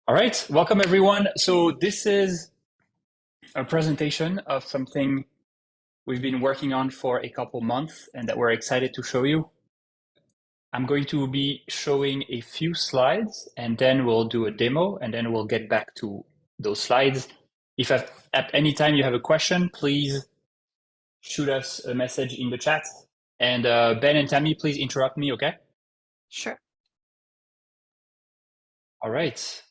All right, welcome everyone. So this is a presentation of something we've been working on for a couple months and that we're excited to show you. I'm going to be showing a few slides and then we'll do a demo and then we'll get back to those slides. If at any time you have a question, please shoot us a message in the chat. And Ben and Tammy, please interrupt me, okay? Sure. All right.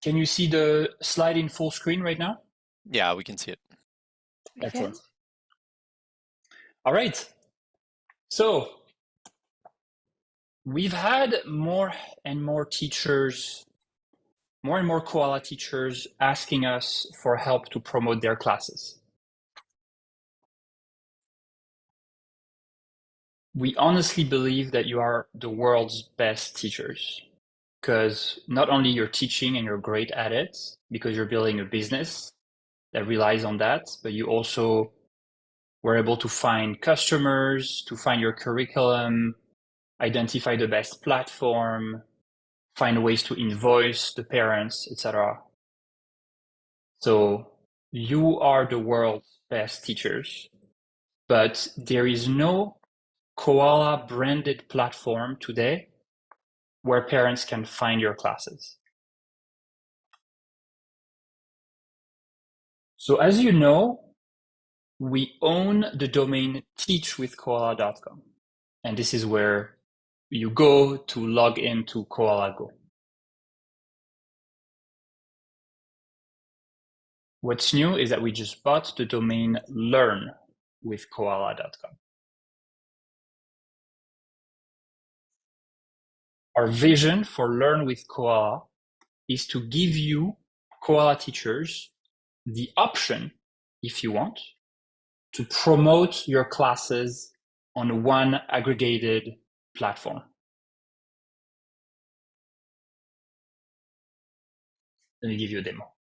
Can you see the slide in full screen right now? Yeah, we can see it. Excellent. All right. So we've had more and more teachers, more and more Koala teachers asking us for help to promote their classes. We honestly believe that you are the world's best teachers because not only you're teaching and you're great at it because you're building a business that relies on that, but you also were able to find customers, to find your curriculum, identify the best platform, find ways to invoice the parents, etc. So you are the world's best teachers, but there is no Koala branded platform today where parents can find your classes. So as you know, we own the domain teachwithkoala.com. And this is where you go to log into Koala Go. What's new is that we just bought the domain learnwithkoala.com. Our vision for Learn with Koala is to give you, Koala teachers, the option, if you want, to promote your classes on one aggregated platform. Let me give you a demo.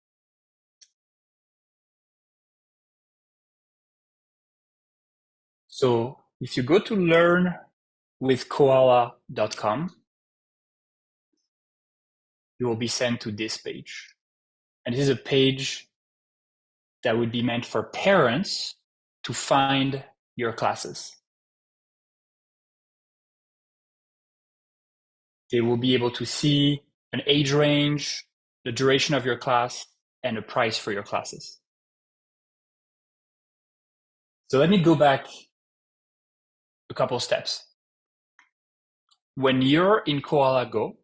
So if you go to learnwithkoala.com, you will be sent to this page. And this is a page that would be meant for parents to find your classes. They will be able to see an age range, the duration of your class, and a price for your classes. So let me go back a couple steps. When you're in Koala Go,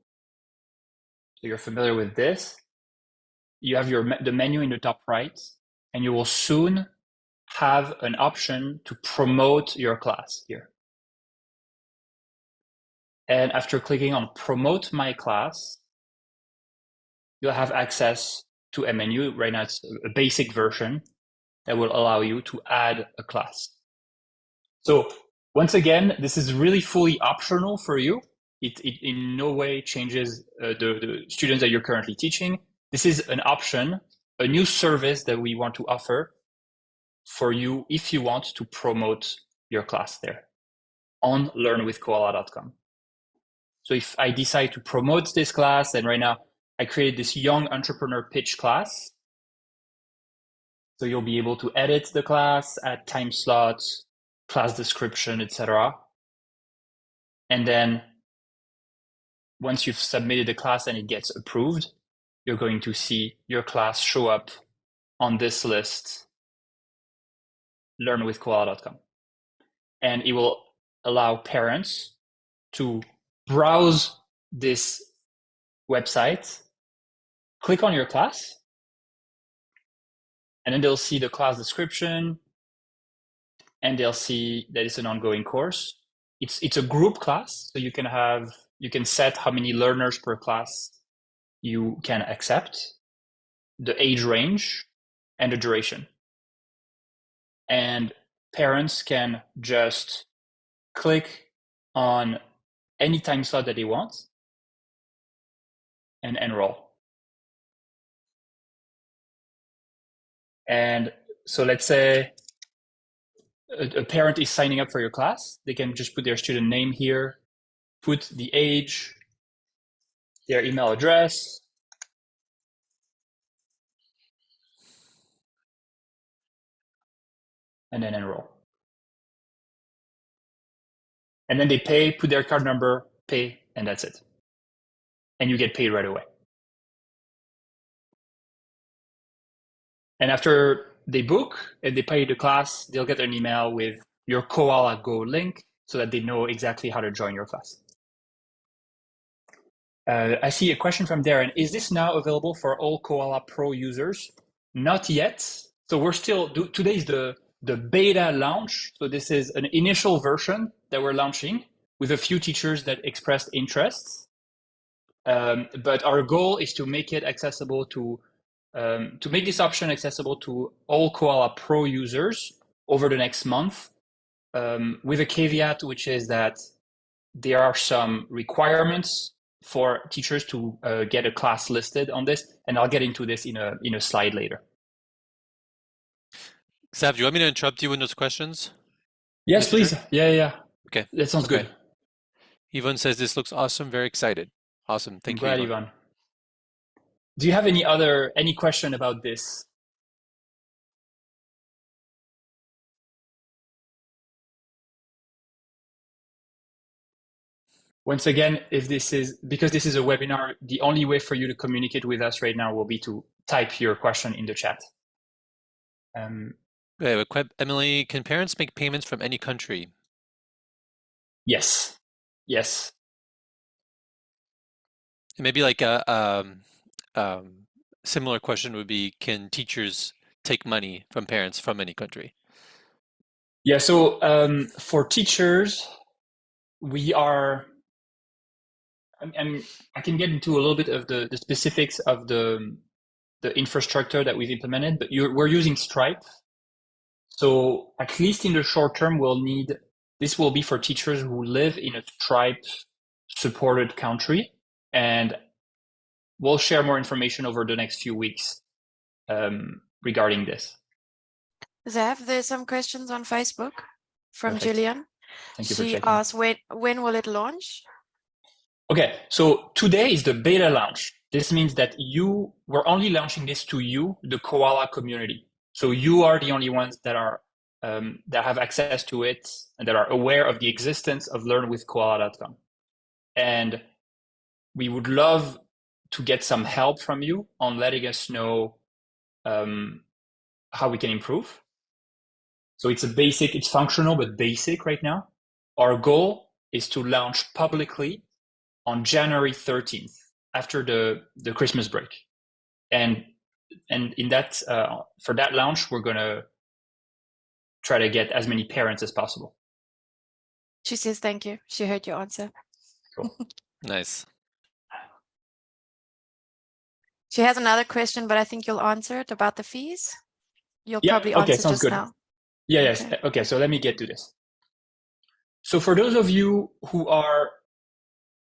so you're familiar with this, you have the menu in the top right, and you will soon have an option to promote your class here. And after clicking on Promote My Class, you'll have access to a menu. Right now it's a basic version that will allow you to add a class. So once again, this is really fully optional for you. It in no way changes the students that you're currently teaching. This is an option, a new service that we want to offer for you if you want to promote your class there on learnwithkoala.com. So if I decide to promote this class, and right now I created this young entrepreneur pitch class. So you'll be able to edit the class, add time slots, class description, etc. And then once you've submitted the class and it gets approved, you're going to see your class show up on this list, learnwithkoala.com. And it will allow parents to browse this website, click on your class, and then they'll see the class description, and they'll see that it's an ongoing course. It's a group class, so you can set how many learners per class you can accept, the age range, and the duration. And parents can just click on any time slot that they want and enroll. And so let's say a parent is signing up for your class. They can just put their student name here, put the age, their email address, and then enroll. And then they pay, put their card number, pay, and that's it. And you get paid right away. And after they book and they pay the class, they'll get an email with your Koala Go link so that they know exactly how to join your class. I see a question from Darren. Is this now available for all Koala Pro users? Not yet. So we're still, today is the beta launch. So this is an initial version that we're launching with a few teachers that expressed interest. But our goal is to make it accessible to make this option accessible to all Koala Pro users over the next month, with a caveat, which is that there are some requirements for teachers to get a class listed on this, and I'll get into this in a slide later. Xav, do you want me to interrupt you in those questions? Yes, please. Yeah. Okay. That sounds good. Yvonne says this looks awesome. Very excited. Awesome. Thank you, Glad, Yvonne. Do you have any question about this? Once again, because this is a webinar, the only way for you to communicate with us right now will be to type your question in the chat. Emily, can parents make payments from any country? Yes. And maybe like a similar question would be, can teachers take money from parents from any country? Yeah, so for teachers, we are, I can get into a little bit of the specifics of the infrastructure that we've implemented, but we're using Stripe. So at least in the short term, this will be for teachers who live in a Stripe supported country, and we'll share more information over the next few weeks regarding this. Zev, there's some questions on Facebook from Perfect. Julian. Thank you for She checking. asked, when will it launch? Okay, so today is the beta launch. This means that we're only launching this to you, the Koala community. So you are the only ones that are that have access to it and that are aware of the existence of learnwithkoala.com. And we would love to get some help from you on letting us know how we can improve. So it's functional, but basic right now. Our goal is to launch publicly on January 13th, after the Christmas break. And in that for that launch, we're gonna try to get as many parents as possible. She says thank you. She heard your answer. Cool. Nice. She has another question, but I think you'll answer it about the fees. You'll probably okay, answer sounds just good. now. Yeah, okay. Yes. Okay, so let me get to this. So for those of you who are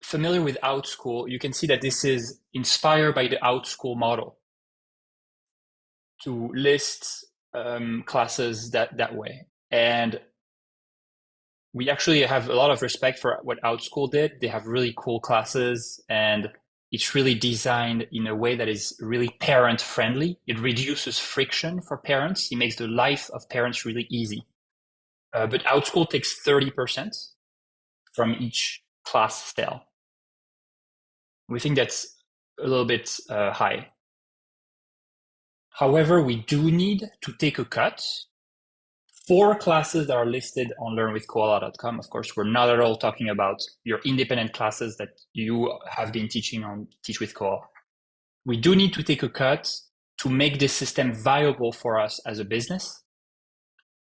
familiar with OutSchool, you can see that this is inspired by the OutSchool model to list classes that way. And we actually have a lot of respect for what OutSchool did. They have really cool classes, and it's really designed in a way that is really parent friendly. It reduces friction for parents. It makes the life of parents really easy. But OutSchool takes 30% from each class sale. We think that's a little bit high. However, we do need to take a cut. 4 classes that are listed on learnwithkoala.com. Of course, we're not at all talking about your independent classes that you have been teaching on Teach with Koala. We do need to take a cut to make this system viable for us as a business.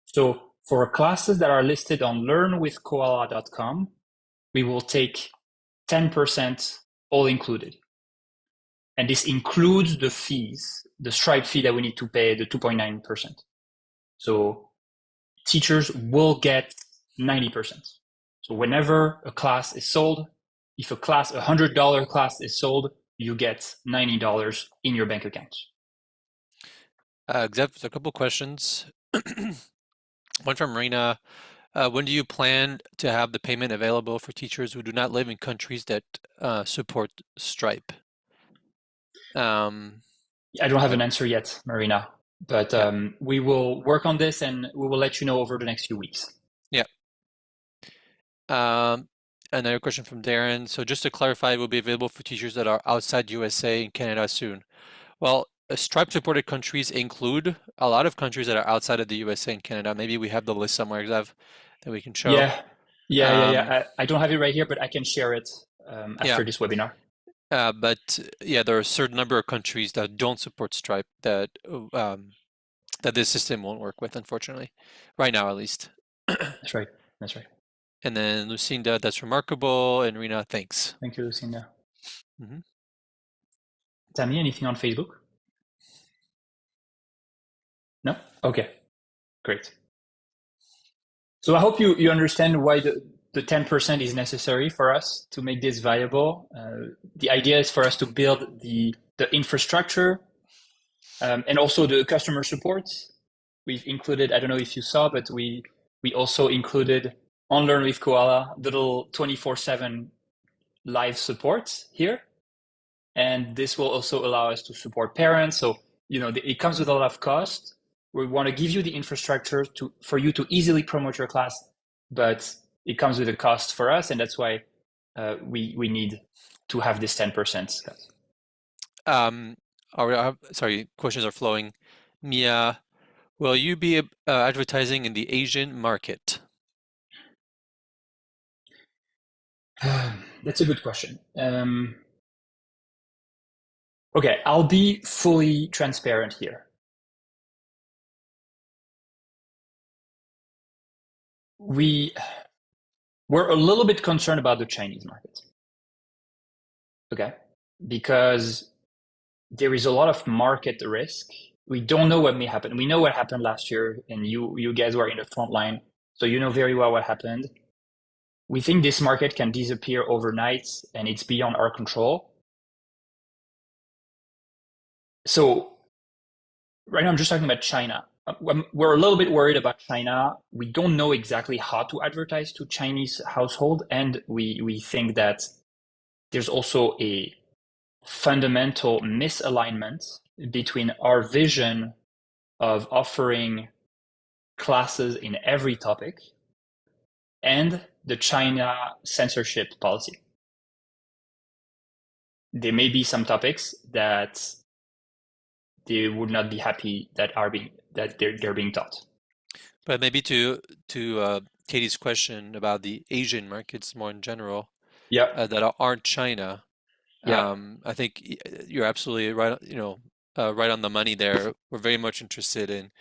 So for classes that are listed on learnwithkoala.com, we will take 10% all included. And this includes the fees, the Stripe fee that we need to pay, the 2.9%. So teachers will get 90%. So whenever a class is sold, if a $100 class is sold, you get $90 in your bank account. Xav, a couple questions. One from Reina. When do you plan to have the payment available for teachers who do not live in countries that support Stripe? I don't have an answer yet, Marina. But we will work on this and we will let you know over the next few weeks. Yeah. Another question from Darren. So just to clarify, it will be available for teachers that are outside USA and Canada soon. Well, Stripe supported countries include a lot of countries that are outside of the USA and Canada. Maybe we have the list somewhere, Xav, that we can show. Yeah. I don't have it right here, but I can share it Yeah. after this webinar. But yeah, there are a certain number of countries that don't support Stripe that that this system won't work with, unfortunately, right now at least. That's right. That's right. And then Lucinda, that's remarkable. And Rena, thanks. Thank you, Lucinda. Mhm. Tammy, anything on Facebook? No? Okay, great. So I hope you understand why the 10% is necessary for us to make this viable. The idea is for us to build the infrastructure and also the customer support. We've included, I don't know if you saw, but we also included on Learn with Koala the little 24/7 live support here. And this will also allow us to support parents. So, it comes with a lot of cost. We want to give you the infrastructure for you to easily promote your class, but it comes with a cost for us. And that's why we need to have this 10% cut. Sorry, questions are flowing. Mia, will you be advertising in the Asian market? That's a good question. Okay, I'll be fully transparent here. We're a little bit concerned about the Chinese market. Okay, because there is a lot of market risk. We don't know what may happen. We know what happened last year, and you guys were in the front line, so you know very well what happened. We think this market can disappear overnight, and it's beyond our control. So right now, I'm just talking about China. We're a little bit worried about China. We don't know exactly how to advertise to Chinese household, and we think that there's also a fundamental misalignment between our vision of offering classes in every topic and the China censorship policy. There may be some topics that they would not be happy that they're being taught. But maybe to Katie's question about the Asian markets more in general, Yeah, that aren't China. yeah, I think you're absolutely right. Right on the money there. We're very much interested in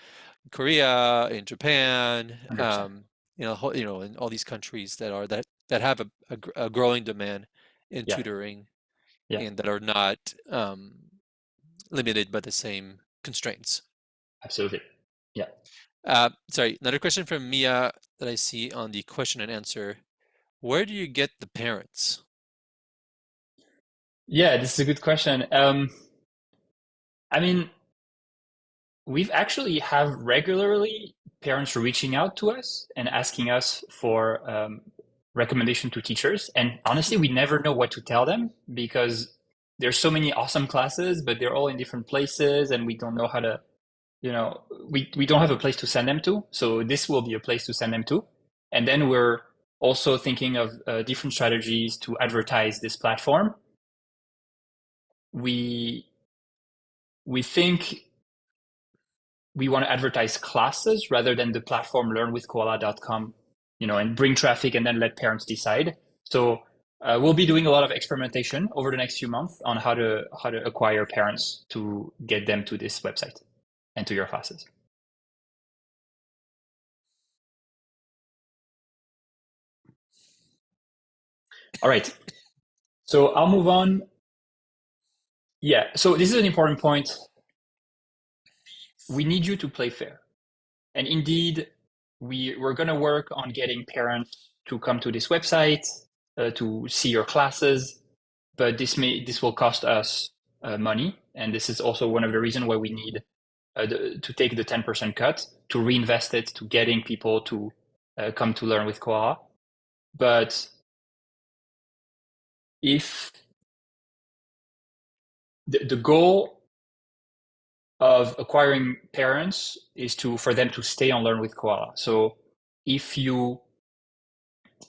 Korea, in Japan, 100%. in all these countries that have a growing demand in Yeah, tutoring yeah, and that are not limited by the same constraints. absolutely. Yeah. Sorry, another question from Mia that I see on the question and answer. Where do you get the parents? Yeah, this is a good question. I mean, we've actually have regularly parents reaching out to us and asking us for recommendation to teachers. And honestly, we never know what to tell them because there's so many awesome classes, but they're all in different places and we don't know how to, we don't have a place to send them to. So this will be a place to send them to. And then we're also thinking of different strategies to advertise this platform. We think we want to advertise classes rather than the platform learnwithkoala.com, and bring traffic and then let parents decide. So we'll be doing a lot of experimentation over the next few months on how to acquire parents to get them to this website and to your classes. All right. So I'll move on. Yeah. So this is an important point. We need you to play fair. And indeed, we're going to work on getting parents to come to this website to see your classes, but this will cost us money, and this is also one of the reasons why we need to take the 10% cut to reinvest it to getting people to come to Learn with Koala. But if the goal of acquiring parents is for them to stay on Learn with Koala. So if you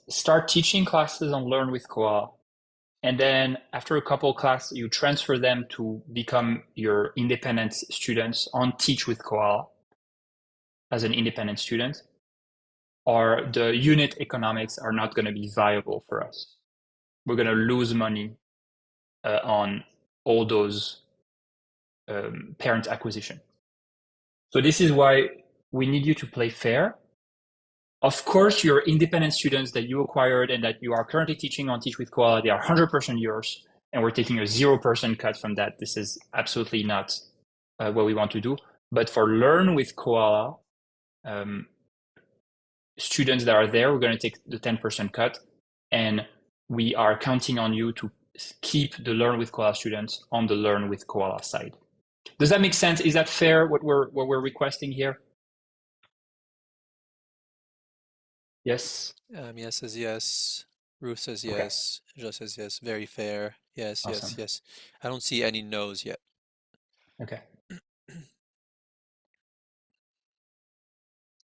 start teaching classes on Learn with Koala, and then after a couple classes, you transfer them to become your independent students on Teach with Koala as an independent student, or the unit economics are not going to be viable for us. We're going to lose money on all those parent acquisition. So this is why we need you to play fair. Of course, your independent students that you acquired and that you are currently teaching on Teach with Koala, they are 100% yours, and we're taking a 0% cut from that. This is absolutely not what we want to do. But for Learn with Koala, students that are there, we're going to take the 10% cut, and we are counting on you to keep the Learn with Koala students on the Learn with Koala side. Does that make sense? Is that fair, what we're requesting here? Yes? Mia says yes. Ruth says yes. Jo says yes. Very fair. Yes, Awesome. yes, yes. I don't see any no's yet. Okay.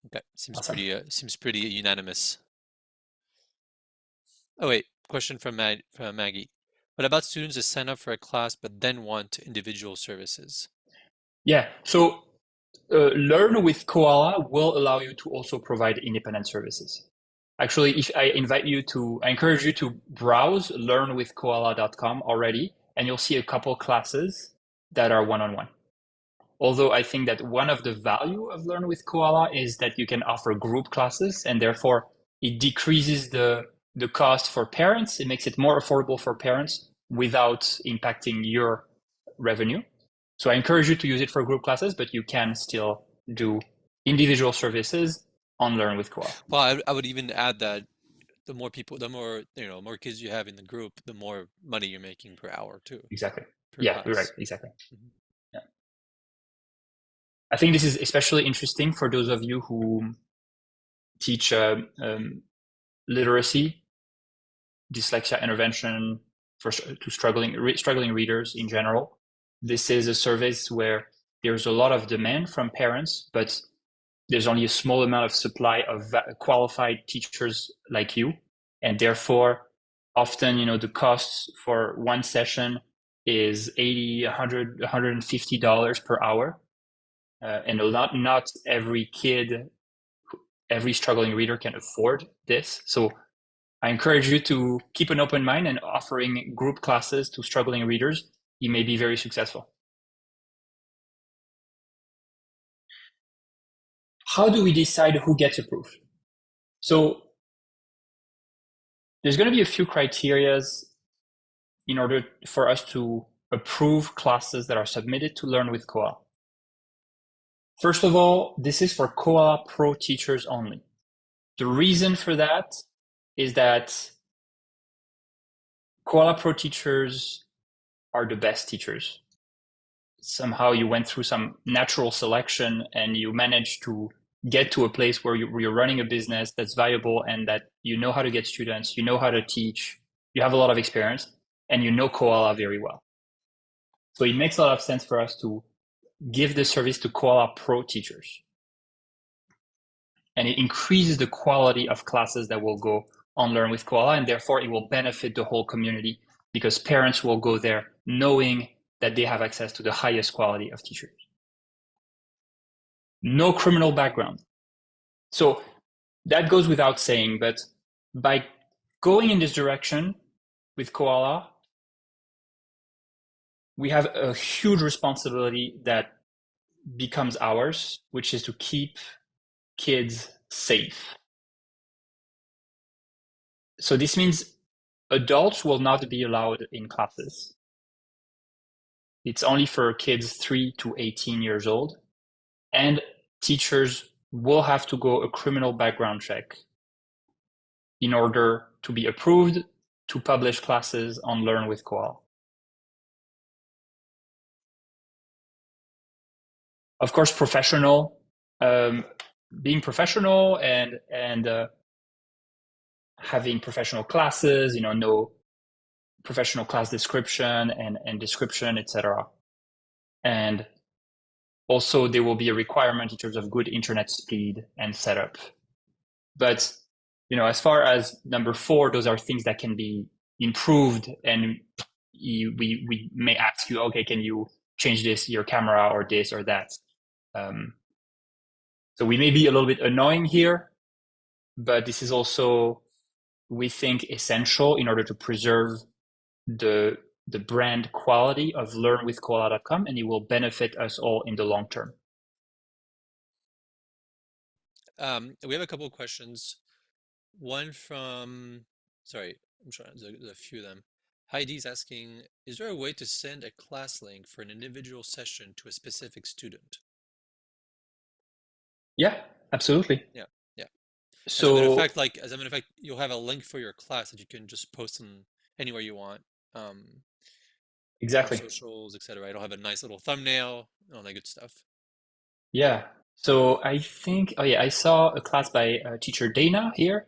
Okay, seems Awesome. pretty unanimous. Oh wait, question from Maggie. What about students that sign up for a class but then want individual services? Yeah, so Learn with Koala will allow you to also provide independent services. Actually, if I encourage you to browse learnwithkoala.com already, and you'll see a couple classes that are one-on-one. Although I think that one of the value of Learn with Koala is that you can offer group classes, and therefore it decreases the cost for parents. It makes it more affordable for parents without impacting your revenue. So I encourage you to use it for group classes, but you can still do individual services on Learn with Koala. Well, I would even add that the more people, the more, more kids you have in the group, the more money you're making per hour too. Exactly. Per Yeah, class. you're right. Exactly. Mhm. Yeah. I think this is especially interesting for those of you who teach literacy, dyslexia intervention to struggling readers in general. This is a service where there's a lot of demand from parents, but there's only a small amount of supply of qualified teachers like you, and therefore often the cost for one session is $80, $100, $150 per hour, and not every kid, every struggling reader can afford this. So I encourage you to keep an open mind, and offering group classes to struggling readers, you may be very successful. How do we decide who gets approved? So there's going to be a few criterias in order for us to approve classes that are submitted to Learn with Koala. First of all, this is for Koala Pro teachers only. The reason for that is that Koala Pro teachers are the best teachers. Somehow you went through some natural selection and you managed to get to a place where you're running a business that's viable and that you know how to get students, you know how to teach, you have a lot of experience, and you know Koala very well. So it makes a lot of sense for us to give the service to Koala Pro teachers. And it increases the quality of classes that will go on Learn with Koala, and therefore it will benefit the whole community because parents will go there knowing that they have access to the highest quality of teachers. No criminal background. So that goes without saying, but by going in this direction with Koala, we have a huge responsibility that becomes ours, which is to keep kids safe. So this means adults will not be allowed in classes. It's only for kids 3 to 18 years old, and teachers will have to go a criminal background check in order to be approved to publish classes on Learn with Koala. Of course, being professional and having professional classes, no professional class description and description, etc. And Also, there will be a requirement in terms of good internet speed and setup. But as far as number 4, those are things that can be improved, and we may ask you, okay, can you change your camera or this or that? So we may be a little bit annoying here, but this is also, we think, essential in order to preserve the brand quality of learnwithkoala.com, and it will benefit us all in the long term. We have a couple of questions. One from, sorry, I'm sure there's a few of them. Heidi's asking, is there a way to send a class link for an individual session to a specific student? Yeah, absolutely. Yeah. So, as a matter of fact, you'll have a link for your class that you can just post in anywhere you want. exactly. On socials, etc. It'll have a nice little thumbnail, all that good stuff. Yeah. So I think, I saw a class by teacher Dana here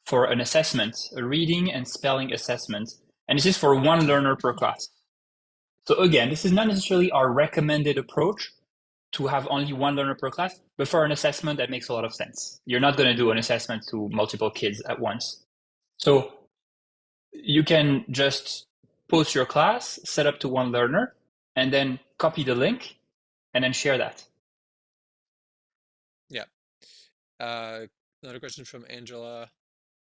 for an assessment, a reading and spelling assessment. And this is for 1 learner per class. So again, this is not necessarily our recommended approach to have only 1 learner per class, but for an assessment, that makes a lot of sense. You're not going to do an assessment to multiple kids at once. So you can just post your class, set up to 1 learner, and then copy the link and then share that. Yeah. Another question from Angela.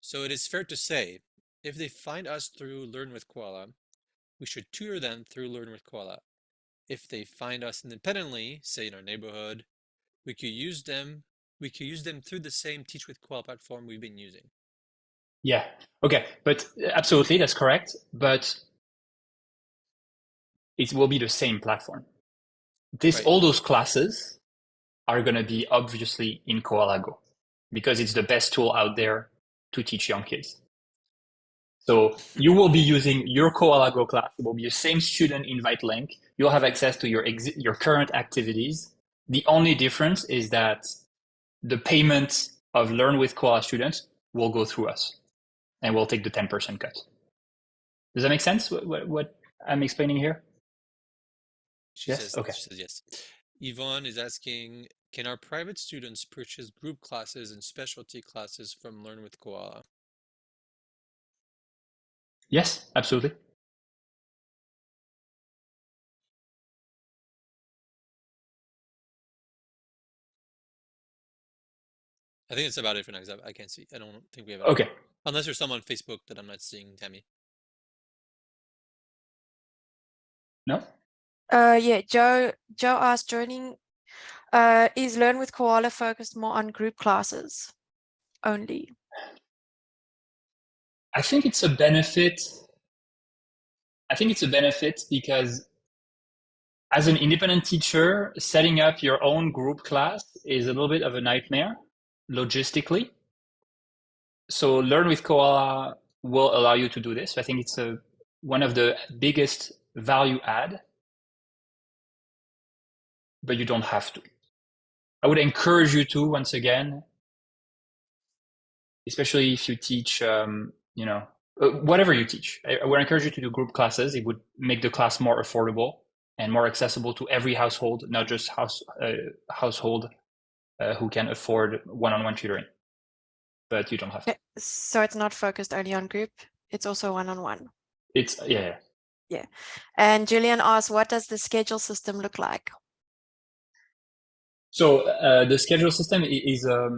So it is fair to say, if they find us through Learn with Koala, we should tutor them through Learn with Koala. If they find us independently, say in our neighborhood, we could use them through the same Teach with Koala platform we've been using. Yeah. Okay. But absolutely, that's correct. But it will be the same platform. Right. All those classes are going to be obviously in Koala Go because it's the best tool out there to teach young kids. So you will be using your Koala Go class. It will be the same student invite link. You'll have access to your current activities. The only difference is that the payment of Learn with Koala students will go through us, and we'll take the 10% cut. Does that make sense? What I'm explaining here? She Yes. Okay. She says yes. Yvonne is asking, can our private students purchase group classes and specialty classes from Learn with Koala? Yes, absolutely. I think it's about it for now, 'cause I can't see. I don't think we have Okay. unless there's some on Facebook that I'm not seeing, Tammy. No? Yeah, Joe asked, is Learn with Koala focused more on group classes only? I think it's a benefit. I think it's a benefit because as an independent teacher, setting up your own group class is a little bit of a nightmare logistically. So Learn with Koala will allow you to do this. I think it's one of the biggest value add, but you don't have to. I would encourage you to, once again, especially if you teach, whatever you teach. I would encourage you to do group classes. It would make the class more affordable and more accessible to every household, not just household who can afford one-on-one tutoring. But you don't have to. So it's not focused only on group, it's also one-on-one. It's yeah. Yeah. And Julian asked, what does the schedule system look like? So the schedule system is a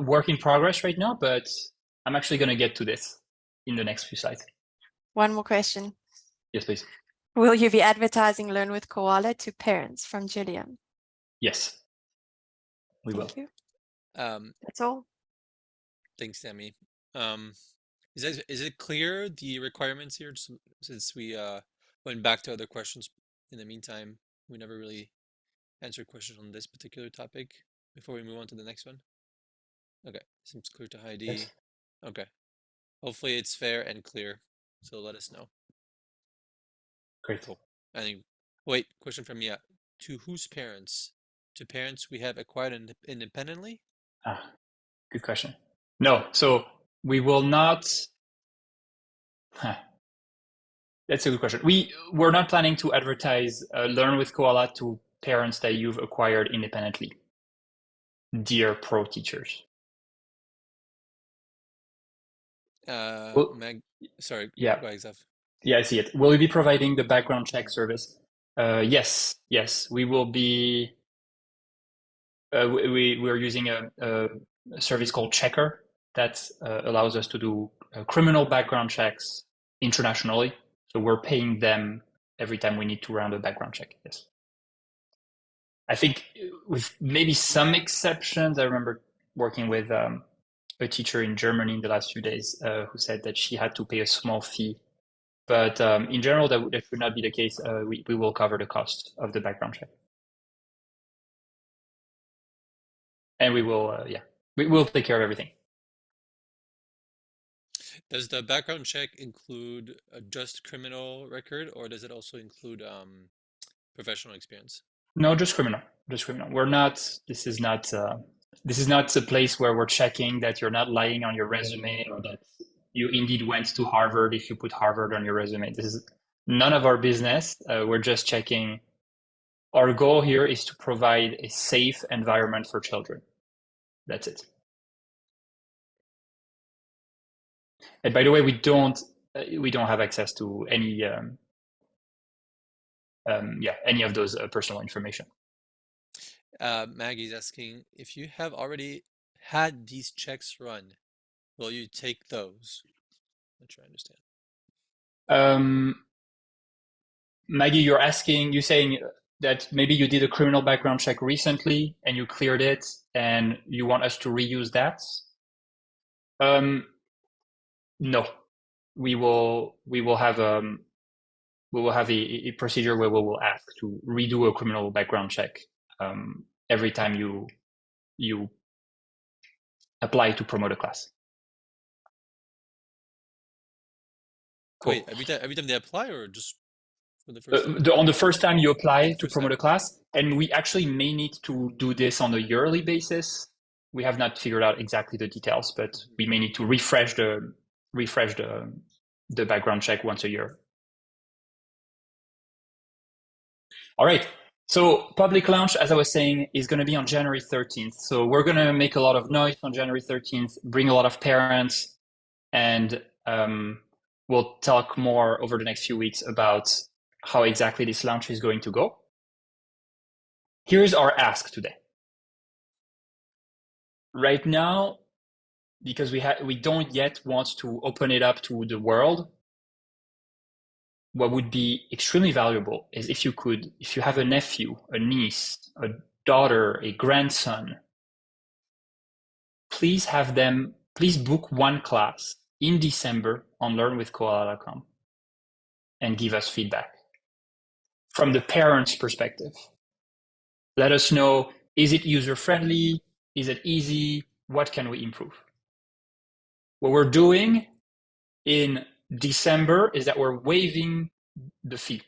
work in progress right now, but I'm actually going to get to this in the next few slides. One more question. Yes, please. Will you be advertising Learn with Koala to parents, from Julian? Yes, we will. Thank you. That's all. Thanks, Tammy. Is it clear, the requirements here? Since we went back to other questions in the meantime, we never really answered questions on this particular topic before we move on to the next one. Okay, seems clear to Heidi. Yes. Okay, hopefully it's fair and clear. So let us know. Great. Cool. Wait, question from Mia. To whose parents? To parents we have acquired independently? Good question. No, so we will not. That's a good question. We're not planning to advertise Learn with Koala to parents that you've acquired independently, dear pro teachers. Well, Sorry, yeah, go ahead, Xav. yeah, I see it. Will you be providing the background check service? Yes, we will be. We're using a service called Checker that allows us to do criminal background checks internationally. So we're paying them every time we need to run a background check. Yes. I think with maybe some exceptions, I remember working with a teacher in Germany in the last few days who said that she had to pay a small fee. But in general, that should not be the case. We will cover the cost of the background check. And we will, we will take care of everything. Does the background check include just criminal record, or does it also include professional experience? No, just criminal. Just criminal. We're not. This is not. This is not a place where we're checking that you're not lying on your resume or that you indeed went to Harvard if you put Harvard on your resume. This is none of our business. We're just checking. Our goal here is to provide a safe environment for children. That's it. And by the way, we don't have access to any any of those personal information. Maggie's asking, if you have already had these checks run, will you take those? Not sure I understand. Maggie, you're saying that maybe you did a criminal background check recently and you cleared it and you want us to reuse that? No, we will have a procedure where we will ask to redo a criminal background check every time you apply to promote a class. Cool. Wait, every time they apply, or just for the first time? On the first time you apply to promote a class, and we actually may need to do this on a yearly basis. We have not figured out exactly the details, but we may need to refresh the background check once a year. All right. So public launch, as I was saying, is going to be on January 13th. So we're going to make a lot of noise on January 13th, bring a lot of parents, and we'll talk more over the next few weeks about how exactly this launch is going to go. Here's our ask today. Right now, because we don't yet want to open it up to the world, what would be extremely valuable is if you have a nephew, a niece, a daughter, a grandson, please book one class in December on learnwithkoala.com and give us feedback from the parent's perspective. Let us know, is it user-friendly? Is it easy? What can we improve? What we're doing in December is that we're waiving the fee.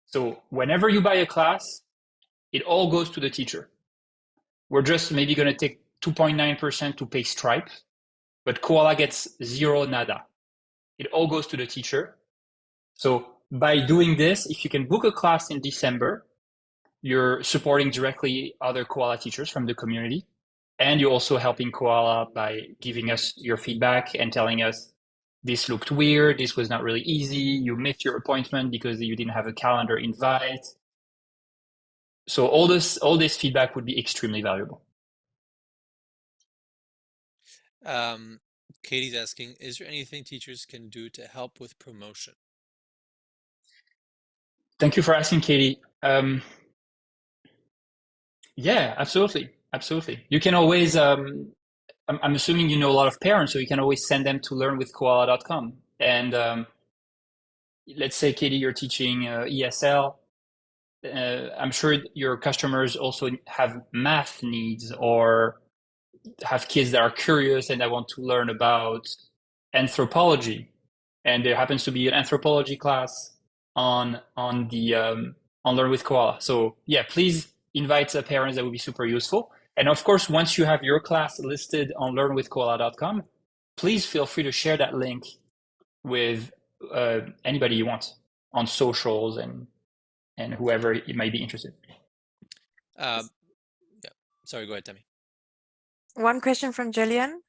So whenever you buy a class, it all goes to the teacher. We're just maybe going to take 2.9% to pay Stripe, but Koala gets zero nada. It all goes to the teacher. So by doing this, if you can book a class in December, you're supporting directly other Koala teachers from the community. And you're also helping Koala by giving us your feedback and telling us, this looked weird, this was not really easy, you missed your appointment because you didn't have a calendar invite. So all this feedback would be extremely valuable. Katie's asking, is there anything teachers can do to help with promotion? Thank you for asking, Katie. Yeah, absolutely. You can always, I'm assuming you know a lot of parents, so you can always send them to learnwithkoala.com. And let's say, Katie, you're teaching ESL. I'm sure your customers also have math needs or have kids that are curious and that want to learn about anthropology. And there happens to be an anthropology class on Learn with Koala. So yeah, please invite parents. That would be super useful. And of course, once you have your class listed on learnwithkoala.com, please feel free to share that link with anybody you want on socials and whoever might be interested. Yeah. Sorry, go ahead, Tammy. One question from Jillian.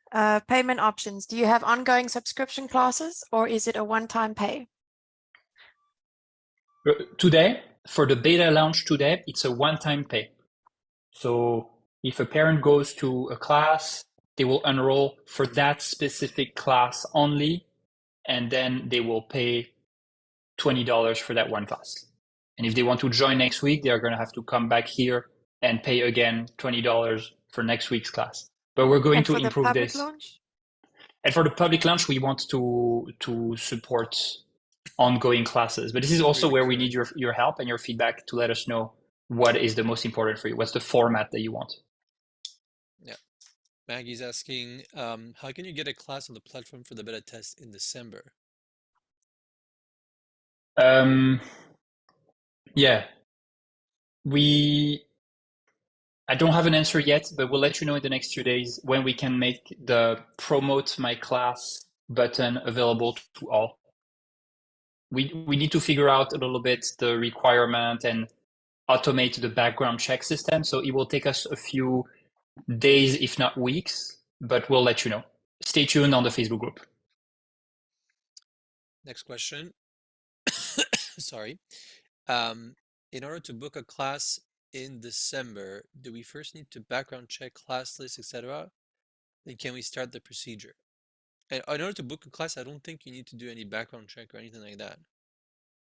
Payment options. Do you have ongoing subscription classes or is it a one-time pay? Today, for the beta launch today, it's a one-time pay. So if a parent goes to a class, they will enroll for that specific class only, and then they will pay $20 for that one class. And if they want to join next week, they're going to have to come back here and pay again $20 for next week's class. But we're going And to for the improve public this. launch? And for the public launch, we want to support ongoing classes. But this is also where we need your help and your feedback to let us know what is the most important for you. What's the format that you want? Yeah. Maggie's asking, how can you get a class on the platform for the beta test in December? Yeah, I don't have an answer yet, but we'll let you know in the next few days when we can make the promote my class button available to all. We need to figure out a little bit the requirement and automate the background check system. So it will take us a few days, if not weeks, but we'll let you know. Stay tuned on the Facebook group. Next question. Sorry. In order to book a class in December, do we first need to background check class list, etc.? Then can we start the procedure? And in order to book a class, I don't think you need to do any background check or anything like that.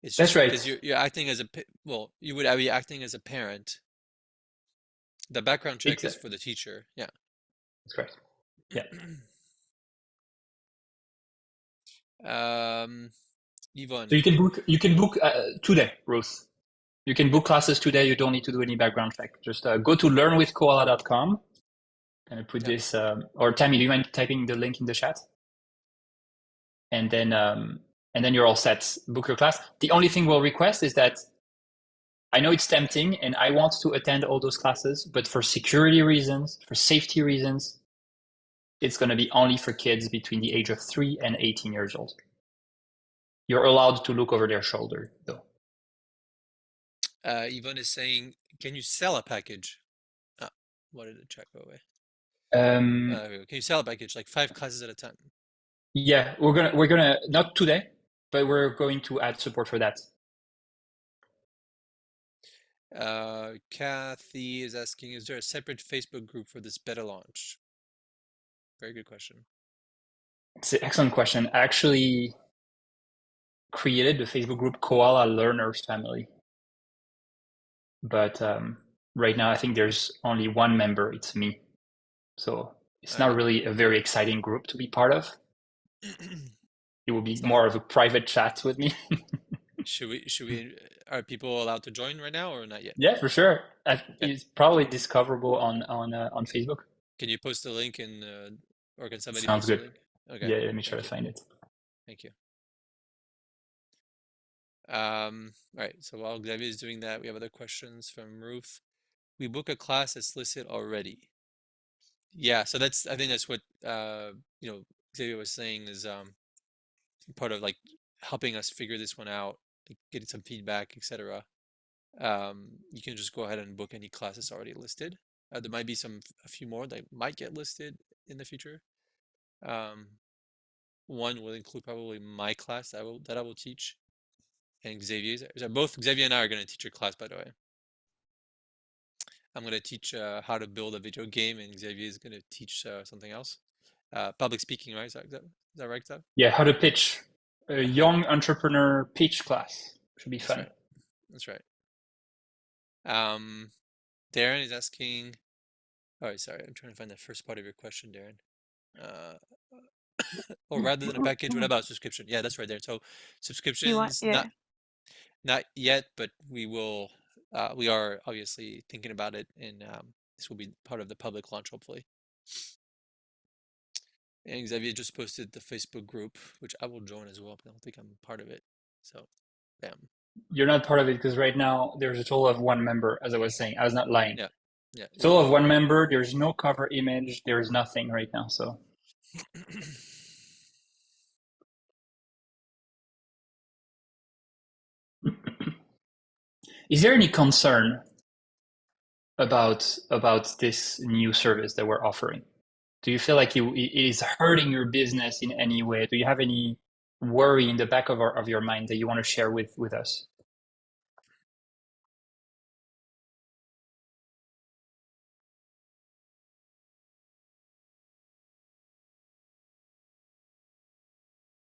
It's That's just because right. you're acting as a well, you would be acting as a parent. The background check is for the teacher. Yeah. That's correct. Yeah. Yvonne. So you can book today, Ruth. You can book classes today. You don't need to do any background check. Just go to learnwithkoala.com and put this, or Tammy, do you mind typing the link in the chat? And then you're all set. Book your class. The only thing we'll request is that I know it's tempting and I want to attend all those classes, but for security reasons, for safety reasons, it's going to be only for kids between the age of 3 and 18 years old. You're allowed to look over their shoulder, though. Yvonne is saying, can you sell a package? What did the chat go away? Can you sell a package like 5 classes at a time? Yeah, we're gonna not today, but we're going to add support for that. Kathy is asking, is there a separate Facebook group for this beta launch? Very good question. It's an excellent question. I actually created the Facebook group Koala Learners Family. But right now, I think there's only one member. It's me. So it's not really a very exciting group to be part of. It will be more of a private chat with me. Should we, are people allowed to join right now or not yet? Yeah, for sure. It's probably discoverable on Facebook. Can you post the link in, or can somebody Sounds post the good. link? Okay. Yeah, let me try to find it. Thank you. All right, so while Xavier is doing that, we have other questions from Ruth. We book a class that's listed already. Yeah, so that's, I think that's what Xavier was saying is part of like helping us figure this one out, like getting some feedback, etc. You can just go ahead and book any class that's already listed. There might be a few more that might get listed in the future. One will include probably my class that I will teach, and Xavier's. So both Xavier and I are going to teach your class, by the way. I'm going to teach how to build a video game, and Xavier is going to teach something else. Public speaking, right? Is that right, Xav? Yeah, how to pitch. A young entrepreneur pitch class. Should be fun. That's right. Darren is asking. Oh, sorry, I'm trying to find the first part of your question, Darren. Or rather than a package, what about subscription? Yeah, that's right there. So subscriptions, not yet, but we will. We are obviously thinking about it, and this will be part of the public launch, hopefully. And Xavier just posted the Facebook group, which I will join as well, but I don't think I'm part of it. So, bam. You're not part of it because right now there's a total of one member, as I was saying. I was not lying. Yeah. Yeah. Total of one member. There's no cover image. There's nothing right now. So. Is there any concern about this new service that we're offering? Do you feel like it is hurting your business in any way? Do you have any worry in the back of your mind that you want to share with us?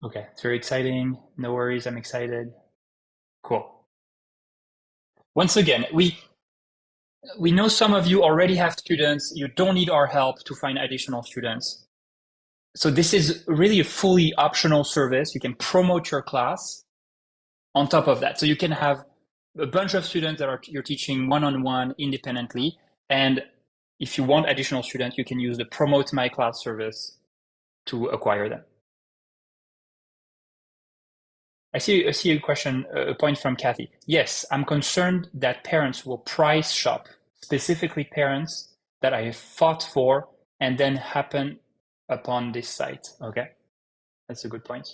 Okay, it's very exciting. No worries, I'm excited. Cool. Once again, we know some of you already have students. You don't need our help to find additional students. So this is really a fully optional service. You can promote your class on top of that. So you can have a bunch of students that you're teaching one-on-one independently. And if you want additional students, you can use the Promote My Class service to acquire them. I see a question, a point from Kathy. Yes, I'm concerned that parents will price shop, specifically parents that I have fought for and then happen upon this site. Okay, that's a good point.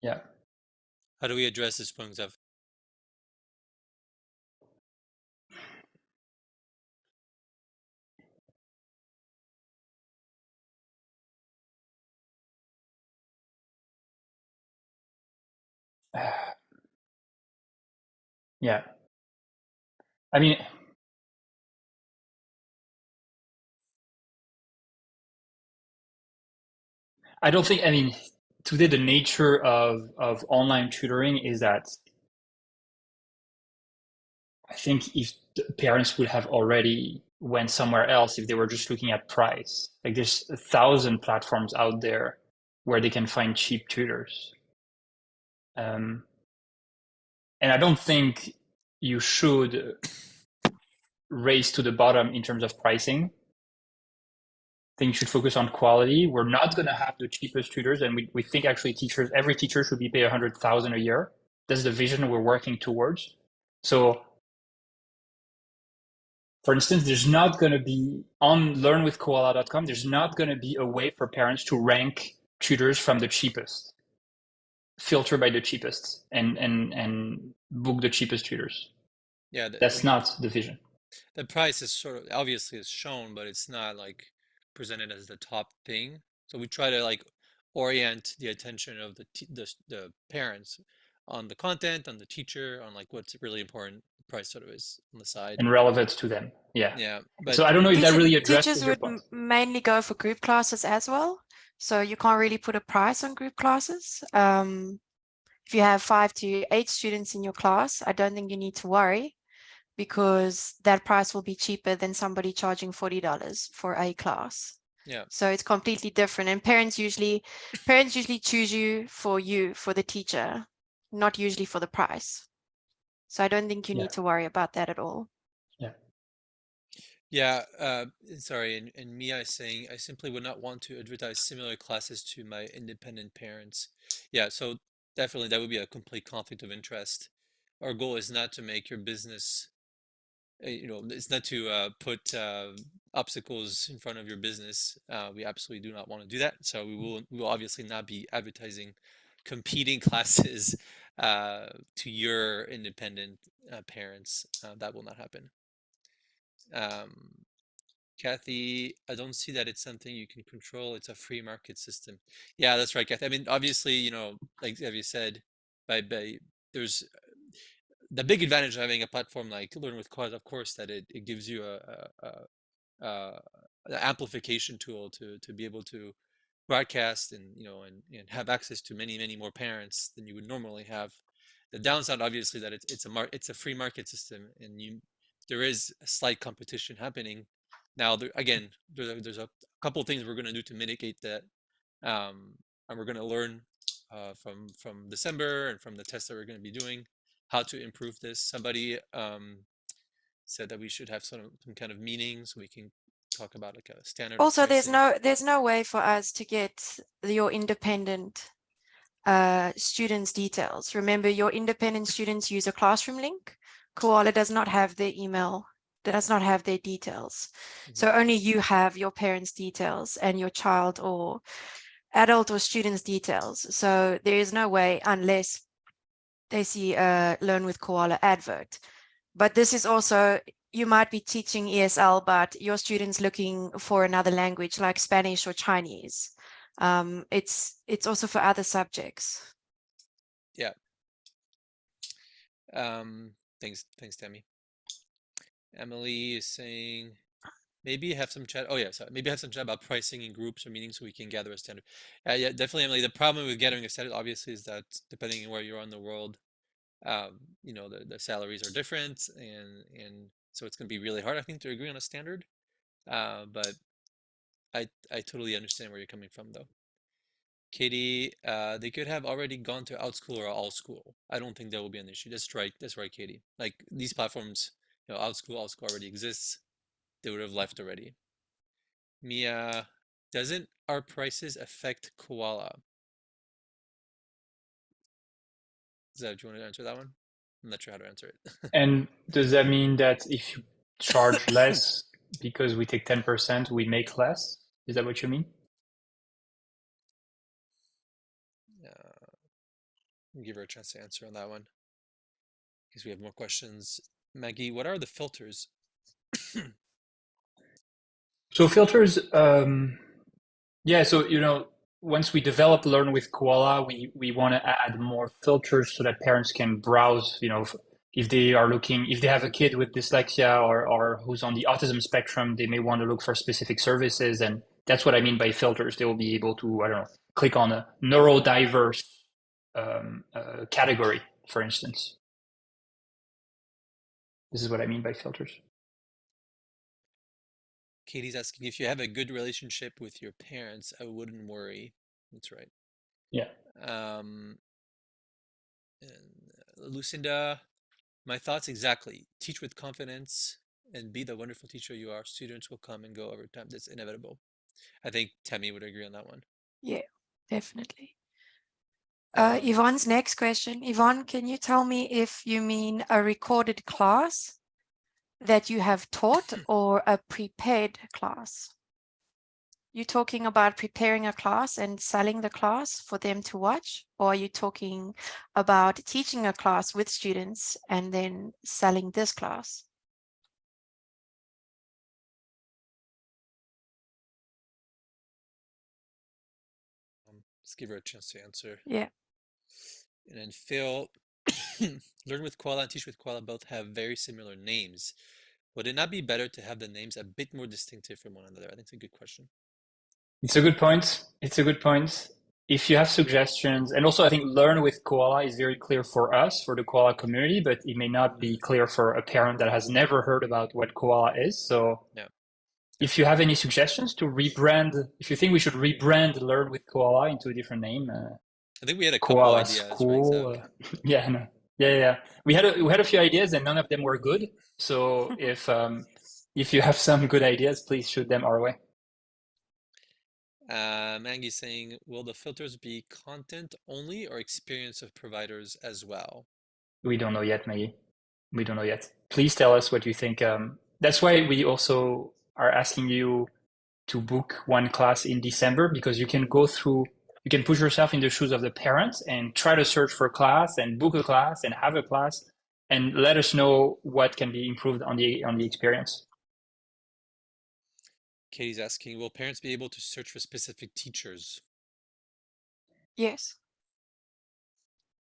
Yeah. How do we address this point, Zev? Yeah. I mean, I don't think, I mean, today the nature of online tutoring is that I think if the parents would have already went somewhere else if they were just looking at price. Like there's 1,000 platforms out there where they can find cheap tutors. And I don't think you should race to the bottom in terms of pricing. I think you should focus on quality. We're not going to have the cheapest tutors, and we think actually every teacher should be paid 100,000 a year. That's the vision we're working towards. So, for instance, there's not going to be on learnwithkoala.com, there's not going to be a way for parents to rank tutors from the cheapest, filter by the cheapest, and book the cheapest tutors. Yeah, That's not the vision. The price is sort of obviously is shown, but it's not like presented as the top thing. So we try to like orient the attention of the parents on the content, on the teacher, on like what's really important. The price sort of is on the side. And relevant to them. Yeah. Yeah, but so I don't know if that really addresses teachers your would point. mainly go for group classes as well. So you can't really put a price on group classes. If you have 5 to 8 students in your class, I don't think you need to worry because that price will be cheaper than somebody charging $40 for a class. yeah, So it's completely different. And parents usually choose you for the teacher, not usually for the price. So I don't think you need to worry about that at all. yeah. Sorry, and Mia is saying I simply would not want to advertise similar classes to my independent parents. Yeah, so definitely that would be a complete conflict of interest. Our goal is not to make your business it's not to put obstacles in front of your business. We absolutely do not want to do that. So we will obviously not be advertising competing classes to your independent parents. That will not happen. Kathy, I don't see that it's something you can control. It's a free market system. Yeah, that's right, Kathy. I mean, obviously, like you said, by there's the big advantage of having a platform like Learn with Koala, of course, that it gives you an amplification tool to be able to broadcast and and have access to many more parents than you would normally have. The downside, obviously, that it's a free market system, and there is a slight competition happening. Now, there's a couple of things we're going to do to mitigate that, and we're going to learn from December and from the tests that we're going to be doing how to improve this. Somebody said that we should have some kind of meetings so we can talk about like a standard. Also, there's no way for us to get your independent students' details. Remember, your independent students use a classroom link. Koala does not have their email, does not have their details. So only you have your parents' details and your child or adult or students' details. So there is no way unless they see a Learn with Koala advert But this is also, you might be teaching ESL, but your students looking for another language like Spanish or Chinese. It's also for other subjects. Yeah. Thanks, Tammy. Emily is saying maybe have some chat. Oh yeah, sorry. Maybe have some chat about pricing in groups or meetings so we can gather a standard. Yeah, definitely, Emily. The problem with gathering a standard, obviously, is that depending on where you are in the world, the salaries are different, and so it's going to be really hard, I think, to agree on a standard. But I totally understand where you're coming from, though. Katie, they could have already gone to OutSchool or All School. I don't think that will be an issue. That's right. That's right, Katie. Like these platforms, OutSchool, All School already exists. They would have left already. Mia, doesn't our prices affect Koala? Do you want to answer that one? I'm not sure how to answer it. And does that mean that if you charge less because we take 10%, we make less? Is that what you mean? Give her a chance to answer on that one because we have more questions. Maggie, what are the filters? So filters, yeah, so once we develop Learn with Koala, we want to add more filters so that parents can browse, if they are looking, if they have a kid with dyslexia or who's on the autism spectrum, they may want to look for specific services. And that's what I mean by filters. They will be able to, I don't know, click on a neurodiverse category, for instance. This is what I mean by filters. Katie's asking if you have a good relationship with your parents, I wouldn't worry. That's right. Yeah. And Lucinda, my thoughts exactly. Teach with confidence and be the wonderful teacher you are. Students will come and go over time. That's inevitable. I think Tammy would agree on that one. Yeah, definitely. Yvonne's next question. Yvonne, can you tell me if you mean a recorded class that you have taught or a prepared class? You talking about preparing a class and selling the class for them to watch, or are you talking about teaching a class with students and then selling this class? Let's give her a chance to answer. Yeah. And then Phil, Learn with Koala and Teach with Koala both have very similar names. Would it not be better to have the names a bit more distinctive from one another? I think it's a good question. It's a good point. It's a good point. If you have suggestions, and also I think Learn with Koala is very clear for us, for the Koala community, but it may not be clear for a parent that has never heard about what Koala is. So Yeah. if you have any suggestions to rebrand, if you think we should rebrand Learn with Koala into a different name, I think we had a couple Koala ideas, right, School. Zach? Yeah, no. Yeah. We had a few ideas and none of them were good. So if you have some good ideas, please shoot them our way. Maggie's saying, will the filters be content only or experience of providers as well? We don't know yet, Maggie. We don't know yet. Please tell us what you think. That's why we also are asking you to book one class in December, because you can put yourself in the shoes of the parents and try to search for a class and book a class and have a class and let us know what can be improved on the experience. Katie's asking, will parents be able to search for specific teachers? Yes.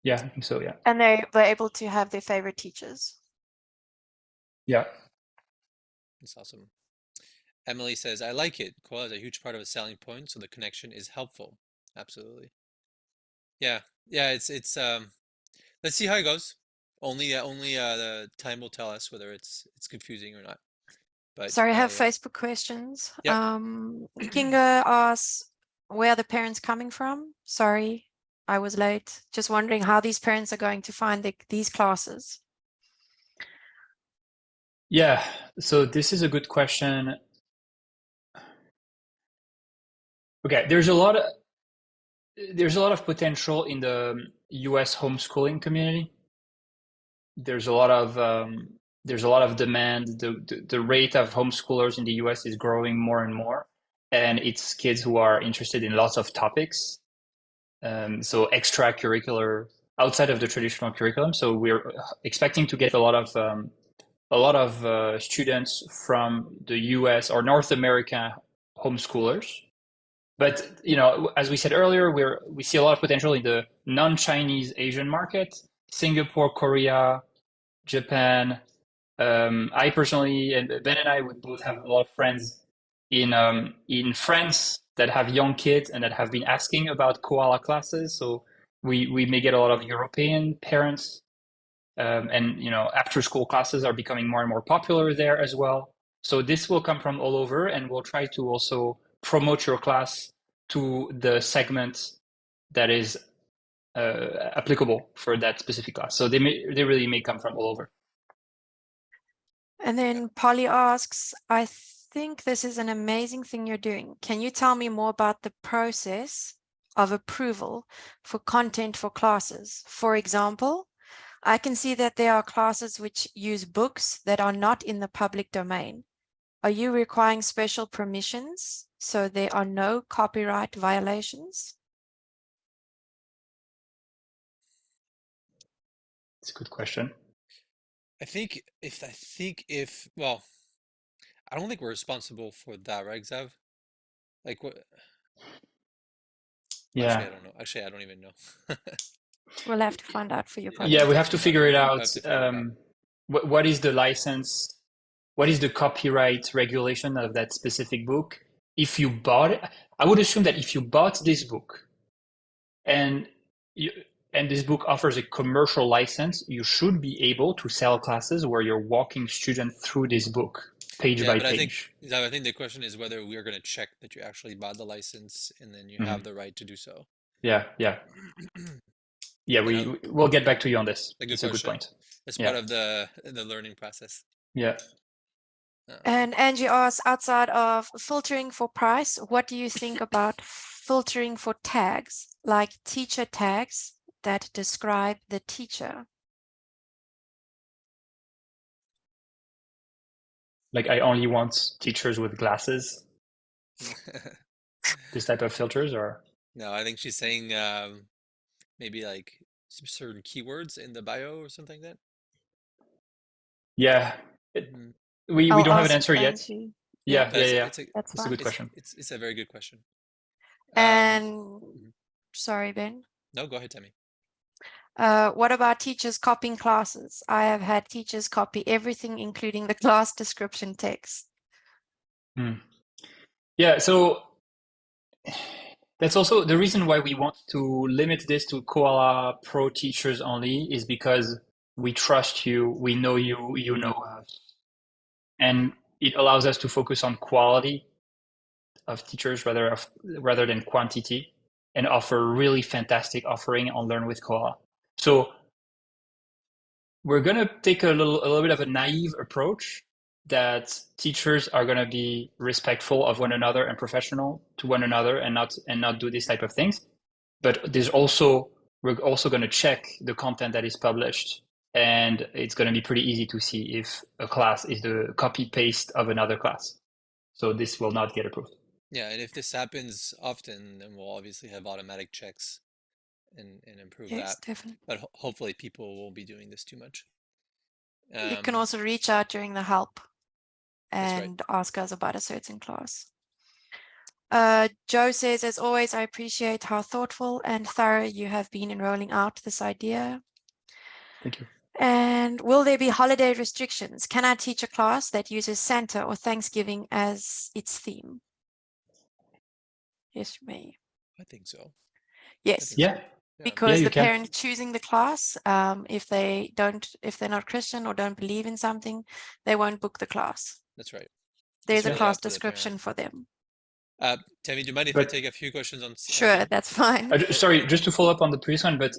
Yeah, I think so, yeah. And they're able to have their favorite teachers. Yeah. That's awesome. Emily says, I like it. Koala is a huge part of a selling point, so the connection is helpful. Absolutely. Yeah. It's let's see how it goes. Only the time will tell us whether it's confusing or not. But Sorry, I have Facebook questions. Yep. Kinga asks, where are the parents coming from? Sorry, I was late. Just wondering how these parents are going to find these classes. Yeah, so this is a good question. Okay, there's a lot of potential in the US homeschooling community. There's a lot of demand. The rate of homeschoolers in the US is growing more and more, and it's kids who are interested in lots of topics. So extracurricular outside of the traditional curriculum. So we're expecting to get a lot of a lot of students from the US or North America homeschoolers. But as we said earlier, we see a lot of potential in the non-Chinese Asian market, Singapore, Korea, Japan. I personally, and Ben and I would both have a lot of friends in France that have young kids and that have been asking about koala classes. So we may get a lot of European parents, and after school classes are becoming more and more popular there as well. So this will come from all over, and we'll try to also promote your class to the segment that is applicable for that specific class. So they really may come from all over. And then Polly asks, I think this is an amazing thing you're doing. Can you tell me more about the process of approval for content for classes? For example, I can see that there are classes which use books that are not in the public domain. Are you requiring special permissions so there are no copyright violations? It's a good question. I think if well, I don't think we're responsible for that, right, Xav? Like what? Yeah. Actually, I don't know. Actually, I don't even know. We'll have to find out for you. Yeah, we have to figure it out. We'll have to figure it out. What is the license? What is the copyright regulation of that specific book? If you bought it, I would assume that if you bought this book and this book offers a commercial license, you should be able to sell classes where you're walking students through this book page by page. I think the question is whether we are going to check that you actually bought the license and then you have the right to do so. Yeah. Yeah, we'll get back to you on this. It's a good point. It's part of the learning process. Yeah. And Angie asks, outside of filtering for price, what do you think about filtering for tags, like teacher tags that describe the teacher? Like, I only want teachers with glasses. This type of filters, or? No, I think she's saying maybe like some certain keywords in the bio or something like that. Yeah. We don't have an answer yet. Yeah. That's a good question. It's a very good question. And sorry, Ben. No, go ahead, Tammy. What about teachers copying classes? I have had teachers copy everything, including the class description text. Yeah, so that's also the reason why we want to limit this to Koala Pro teachers only, is because we trust you, we know you, you know us. And it allows us to focus on quality of teachers rather than quantity, and offer really fantastic offering on Learn with Koala. So we're going to take a little bit of a naive approach that teachers are going to be respectful of one another and professional to one another and not do this type of things. But we're also going to check the content that is published, and it's going to be pretty easy to see if a class is the copy paste of another class. So this will not get approved. Yeah, and if this happens often, then we'll obviously have automatic checks and improve yes, that. Definitely. But hopefully people won't be doing this too much. You can also reach out during the help and ask us about a certain class. Joe says, as always, I appreciate how thoughtful and thorough you have been in rolling out this idea. Thank you. And will there be holiday restrictions? Can I teach a class that uses Santa or Thanksgiving as its theme? Yes, you may. I think so. Yes. Yeah. Because the parent choosing the class, if they're not Christian or don't believe in something, they won't book the class. That's right. There's a class description for them. Tammy, do you mind if I take a few questions on? Sure, that's fine. Sorry, just to follow up on the previous one, but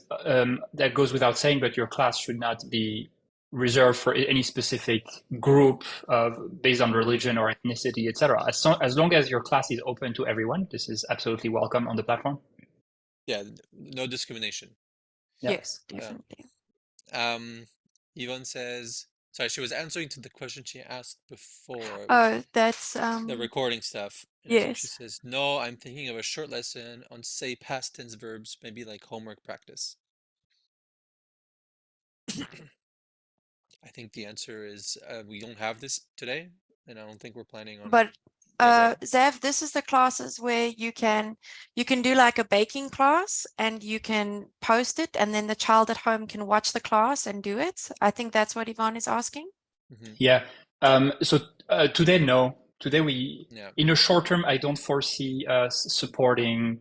that goes without saying, but your class should not be reserved for any specific group based on religion or ethnicity, etc. As long as your class is open to everyone, this is absolutely welcome on the platform. Yeah, no discrimination. Yeah. Yes, definitely. Yvonne says, sorry, she was answering to the question she asked before. Oh, that's the recording stuff. Yes. She says, no, I'm thinking of a short lesson on, say, past tense verbs, maybe like homework practice. I think the answer is we don't have this today, and I don't think we're planning on. But Yeah, go ahead. Zav, this is the classes where you can do like a baking class and you can post it, and then the child at home can watch the class and do it. I think that's what Yvonne is asking. Yeah. So today, no. Today Yeah. in the short term, I don't foresee us supporting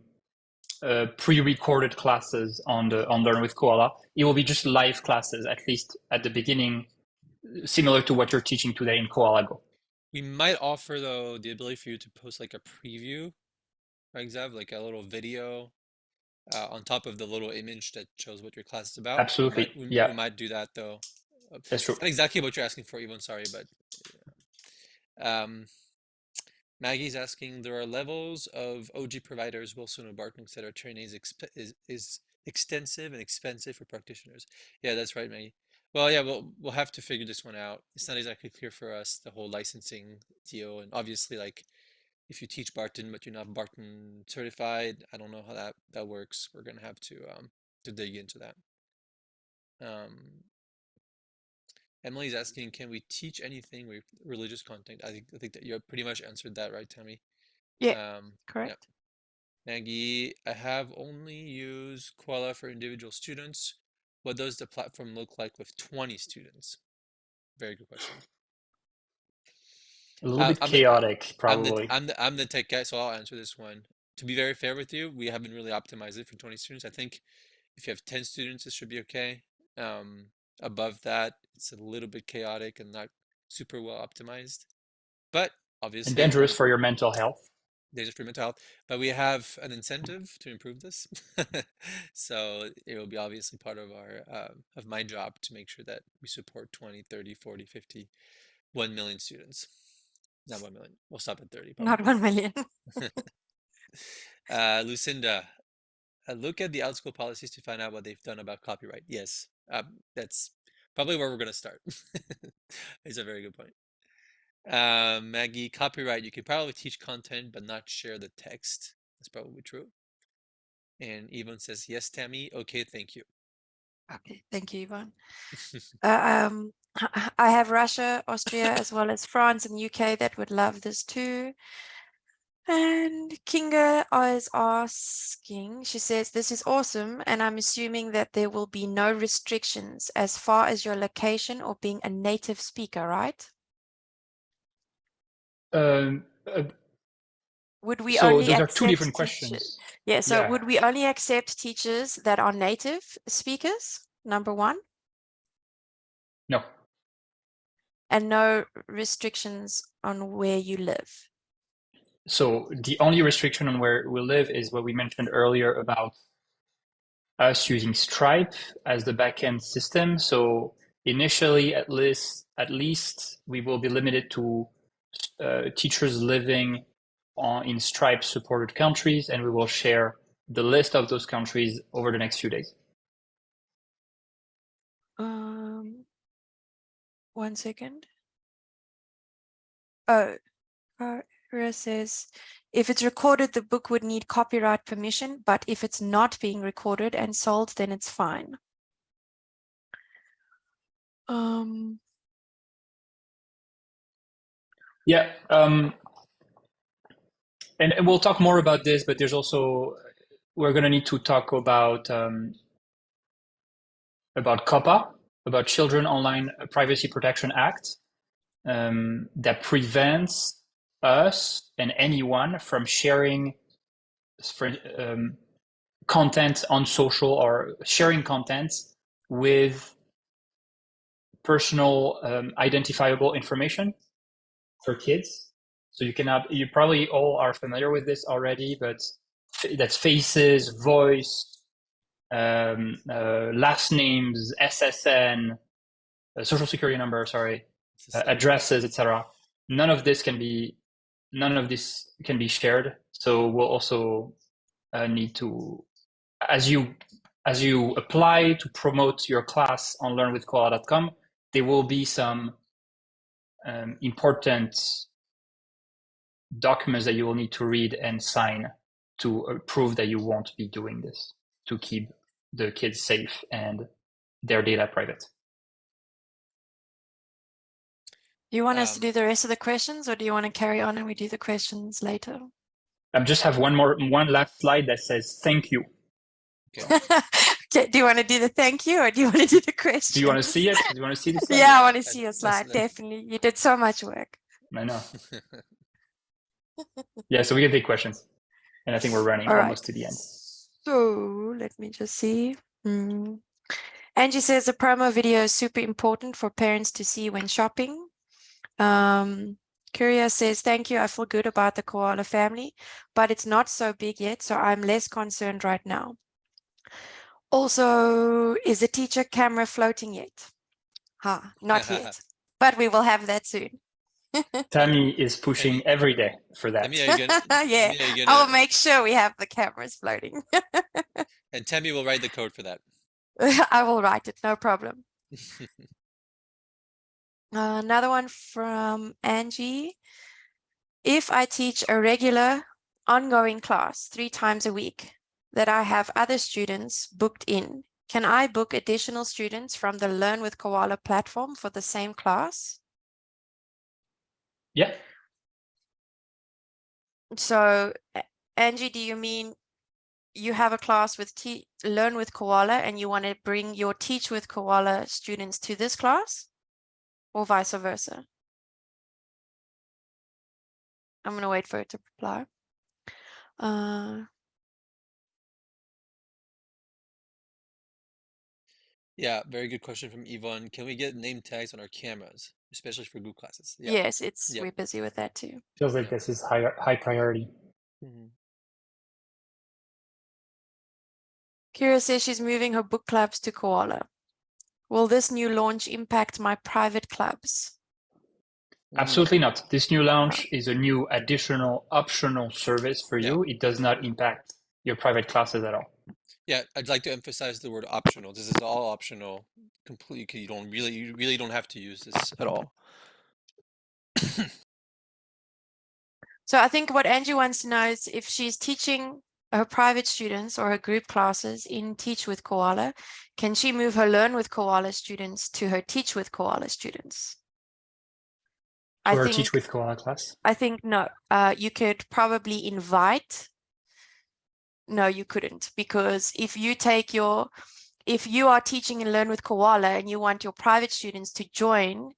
pre-recorded classes on Learn with Koala. It will be just live classes, at least at the beginning, similar to what you're teaching today in Koala Go. We might offer though the ability for you to post like a preview, right, Xav? Like a little video on top of the little image that shows what your class is about. Absolutely. We Yeah, might do that though. that's true. Not exactly what you're asking for, Yvonne, sorry, but um, Maggie's asking, there are levels of OG providers, Wilson and Bartniks, that are training is extensive and expensive for practitioners. Yeah, that's right, Maggie. Well, yeah, we'll have to figure this one out. It's not exactly clear for us, the whole licensing deal, and obviously, like, if you teach Barton but you're not Barton certified, I don't know how that works. We're gonna have to dig into that. Um, Emily's asking, can we teach anything with religious content? I think that you pretty much answered that, right, Tammy? Yeah, Yeah. correct. Maggie, I have only used Koala for individual students. What does the platform look like with 20 students? Very good question. A little bit I'm the chaotic, probably. I'm the tech guy, so I'll answer this one. To be very fair with you, we haven't really optimized it for 20 students. I think if you have 10 students, it should be okay. Um, Above that, it's a little bit chaotic and not super well optimized. But And obviously, dangerous for your mental health. dangerous for mental health. But we have an incentive to improve this, so it will be obviously part of our of my job to make sure that we support 20, 30, 40, 50, 1 million students. Not 1 million. We'll stop at 30 Not probably. 1 million. Lucinda, look at the outschool policies to find out what they've done about copyright. Yes, that's probably where we're going to start. It's a very good point. Maggie, copyright, you can probably teach content but not share the text. That's probably true. And Yvonne says, yes, Tammy. Okay, thank you. Okay, thank you, Yvonne. I have Russia, Austria, as well as France and UK that would love this too. And Kinga is asking, she says, this is awesome, and I'm assuming that there will be no restrictions as far as your location or being a native speaker, right? Um, Would we so only those are two different accept teachers? questions. Yeah, so Yeah. would we only accept teachers that are native speakers, number one, No. and no restrictions on where you live? So the only restriction on where we live is what we mentioned earlier about us using Stripe as the backend system. So initially, at least we will be limited to teachers living in Stripe supported countries, and we will share the list of those countries over the next few days. 1 second. Oh, Kara says, if it's recorded, the book would need copyright permission, but if it's not being recorded and sold, then it's fine. Yeah, and we'll talk more about this, but there's also, we're going to need to talk about COPPA, about Children Online Privacy Protection Act, that prevents us and anyone from sharing content on social or sharing content with personal identifiable information for kids. So you probably all are familiar with this already, but that's faces, voice, last names, SSN, social security number, sorry, addresses, etc. None of this can be shared. So we'll also need to, as you apply to promote your class on learnwithkoala.com, there will be some important documents that you will need to read and sign to prove that you won't be doing this, to keep the kids safe and their data private. Do you want us to do the rest of the questions, or do you want to carry on and we do the questions later? I just have one last slide that says thank you. Okay. Okay, do you want to do the thank you, or do you want to do the questions? Do you want to see it? Do you want to see the slide? Yeah, I want to see your slide, definitely. You did so much work. I know. Yeah, so we can take questions. And I think we're running almost to the end. So let me just see. Angie says the promo video is super important for parents to see when shopping. Curia says, thank you. I feel good about the koala family, but it's not so big yet, so I'm less concerned right now. Also, is the teacher camera floating yet? Not yet, but we will have that soon. Tammy is pushing every day for that. Yeah, I will make sure we have the cameras floating. And Tammy will write the code for that. I will write it, no problem. Another one from Angie. If I teach a regular ongoing class 3 times a week that I have other students booked in, can I book additional students from the Learn with Koala platform for the same class? Yeah. So, Angie, do you mean you have a class with Learn with Koala and you want to bring your Teach with Koala students to this class, or vice versa? I'm going to wait for it to reply. Yeah, very good question from Yvonne. Can we get name tags on our cameras, especially for group classes? Yeah. Yes, we're busy with that too. Feels like this is high priority. Kira says she's moving her book clubs to Koala. Will this new launch impact my private clubs? Absolutely not. This new launch is a new additional optional service for you. It does not impact your private classes at all. Yeah, I'd like to emphasize the word optional. This is all optional. Completely, you really don't have to use this at all. So I think what Angie wants to know is if she's teaching her private students or her group classes in Teach with Koala, can she move her Learn with Koala students to her Teach with Koala students? To her Teach with Koala class? I think no. You could probably invite. No, you couldn't, because if you are teaching and Learn with Koala and you want your private students to join,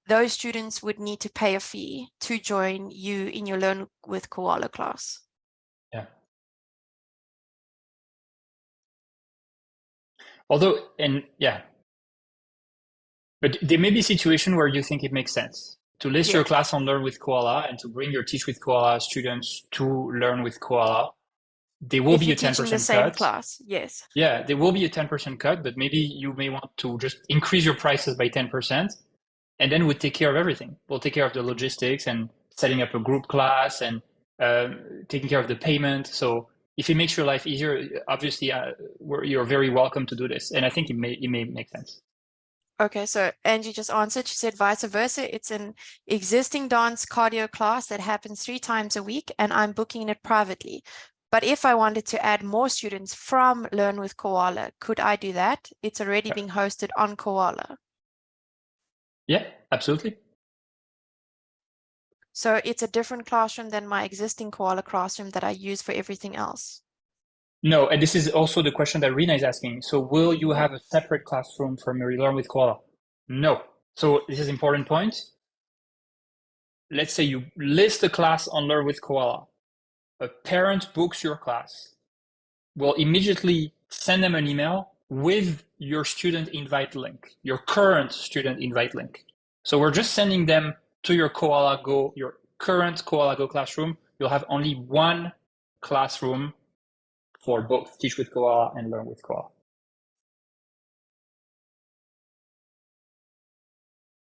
those students would need to pay a fee to join you in your Learn with Koala class. Yeah. Although, but there may be a situation where you think it makes sense to list your class on Learn with Koala and to bring your Teach with Koala students to Learn with Koala. There will be a 10% the same cut. Class, yes. Yeah, there will be a 10% cut, but maybe you may want to just increase your prices by 10%, and then we'll take care of everything. We'll take care of the logistics and setting up a group class and taking care of the payment. So if it makes your life easier, obviously you're very welcome to do this. And I think it may make sense. Okay, so Angie just answered. She said vice versa. It's an existing dance cardio class that happens 3 times a week, and I'm booking it privately. But if I wanted to add more students from Learn with Koala, could I do that? It's already being hosted on Koala. Yeah, absolutely. So it's a different classroom than my existing Koala classroom that I use for everything else. No, and this is also the question that Rina is asking. So will you have a separate classroom from your Learn with Koala? No. So this is an important point. Let's say you list a class on Learn with Koala. A parent books your class. We'll immediately send them an email with your student invite link, your current student invite link. So we're just sending them to your Koala Go, your current Koala Go classroom. You'll have only one classroom for both Teach with Koala and Learn with Koala.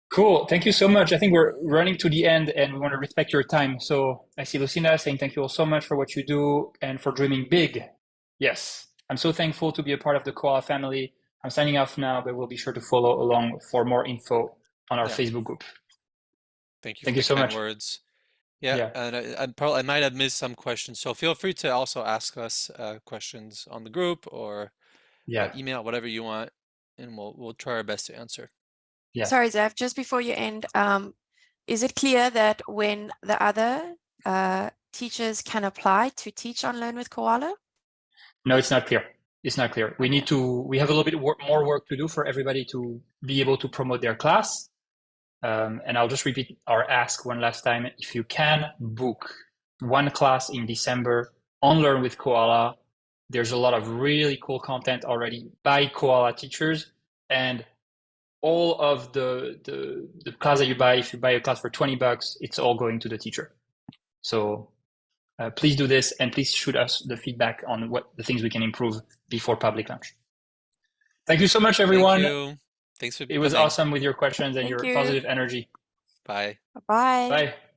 Cool. Thank you so much. I think we're running to the end and we want to respect your time. So I see Lucinda saying thank you all so much for what you do and for dreaming big. Yes, I'm so thankful to be a part of the Koala family. I'm signing off now, but we'll be sure to follow along for more info on our Facebook group. Thank you Thank for you the so kind much. words. Yeah, and I might have missed some questions, so feel free to also ask us questions on the group or email, whatever you want, and we'll try our best to answer. Sorry, Zev, just before you end, Is it clear that when the other teachers can apply to teach on Learn with Koala? No, it's not clear. It's not clear. We need to. We have a little bit more work to do for everybody to be able to promote their class. And I'll just repeat our ask one last time. If you can book one class in December on Learn with Koala, there's a lot of really cool content already by Koala teachers, and all of the class that you buy, if you buy a class for $20, it's all going to the teacher. So please do this, and please shoot us the feedback on what the things we can improve before public launch. Thank you so much, everyone. Thank you. Thanks for It was coming. awesome with your questions and Thank your you. positive energy. Bye. Bye. Bye.